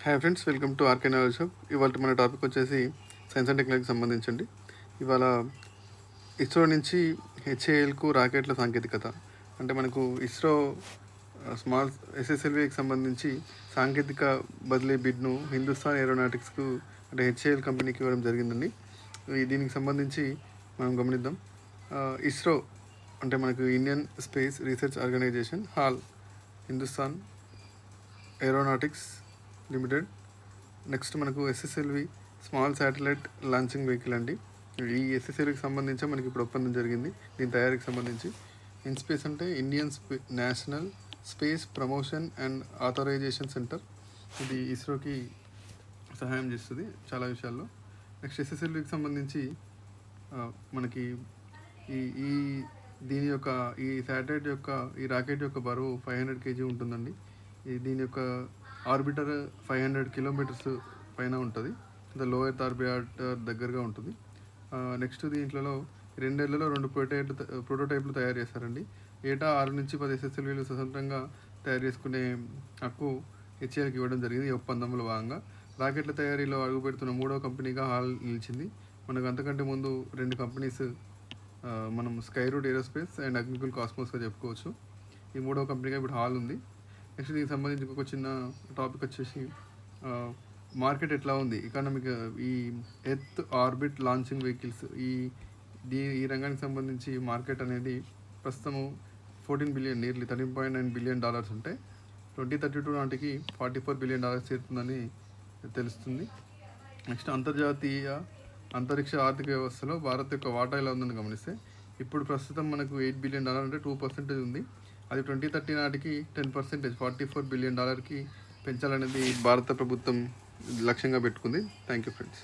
Hi friends, welcome to RK knowledge hub. ఇవాళ మన topic వచ్చేసి సైన్స్ అండ్ టెక్నాలజీకి సంబంధించండి. ఇవాళ ఇస్రో నుంచి హెచ్ఏఎల్కు రాకెట్ల సాంకేతికత అంటే మనకు ఇస్రో స్మాల్ ఎస్ఎస్ఎల్వికి సంబంధించి సాంకేతిక బదిలీ బిడ్ను హిందుస్థాన్ ఏరోనాటిక్స్కు అంటే హెచ్ఏఎల్ కంపెనీకి ఇవ్వడం జరిగిందండి. దీనికి సంబంధించి మనం గమనిద్దాం. ఇస్రో అంటే మనకు Indian space research organisation HAL Hindustan aeronautics limited. Next మనకు SSLV small satellite launching vehicle అండి. ఈ ఎస్ఎస్ఎల్వికి సంబంధించి మనకి ఇప్పుడు ఒప్పందం జరిగింది దీని తయారీకి సంబంధించి. ఇన్స్పేస్ అంటే Indian National Space Promotion and Authorisation Centre. ఇది ఇస్రోకి సహాయం చేస్తుంది చాలా విషయాల్లో. నెక్స్ట్ ఎస్ఎస్ఎల్వికి సంబంధించి మనకి ఈ ఈ దీని యొక్క ఈ శాటిలైట్ యొక్క ఈ రాకెట్ యొక్క బరువు 500 kg ఉంటుందండి. దీని యొక్క ఆర్బిటర్ 500 kilometers పైన ఉంటుంది. లో ఎర్త్ ఆర్బిటర్ దగ్గరగా ఉంటుంది. నెక్స్ట్ దీంట్లో 2 ఏళ్లలో 2 ప్రోటోటైప్లు తయారు చేశారండి. ఏటా 6 నుంచి 10 ఎస్ఎస్ఎల్వీలు స్వతంత్రంగా తయారు చేసుకునే హక్కు హెచ్ఏఎల్కి ఇవ్వడం జరిగింది. ఈ ఒప్పందంలో భాగంగా రాకెట్ల తయారీలో అడుగుపెడుతున్న 3వ కంపెనీగా హాల్ నిలిచింది. మనకు అంతకంటే ముందు 2 కంపెనీస్ మనం స్కైరూట్ ఏరోస్పేస్ అండ్ అగ్నికుల్ కాస్మోస్గా చెప్పుకోవచ్చు. ఈ 3వ కంపెనీగా ఇప్పుడు హాల్ ఉంది. నెక్స్ట్ దీనికి సంబంధించి ఇంకొక చిన్న టాపిక్ వచ్చేసి మార్కెట్ ఎట్లా ఉంది ఎకానమిక్ ఈ ఎర్త్ ఆర్బిట్ లాంచింగ్ వెహికల్స్ ఈ రంగానికి సంబంధించి మార్కెట్ అనేది ప్రస్తుతము 14 బిలియన్ నియర్లీ $13.9 billion ఉంటాయి. 2032 నాటికి $44 billion చేరుతుందని తెలుస్తుంది. నెక్స్ట్ అంతర్జాతీయ అంతరిక్ష ఆర్థిక వ్యవస్థలో భారత్ యొక్క వాటా ఎలా ఉందని గమనిస్తే ఇప్పుడు ప్రస్తుతం మనకు $8 billion అంటే 2% ఉంది. అది 2030 నాటికి 10% $44 billion పెంచాలనేది భారత ప్రభుత్వం లక్ష్యంగా పెట్టుకుంది. Thank you friends.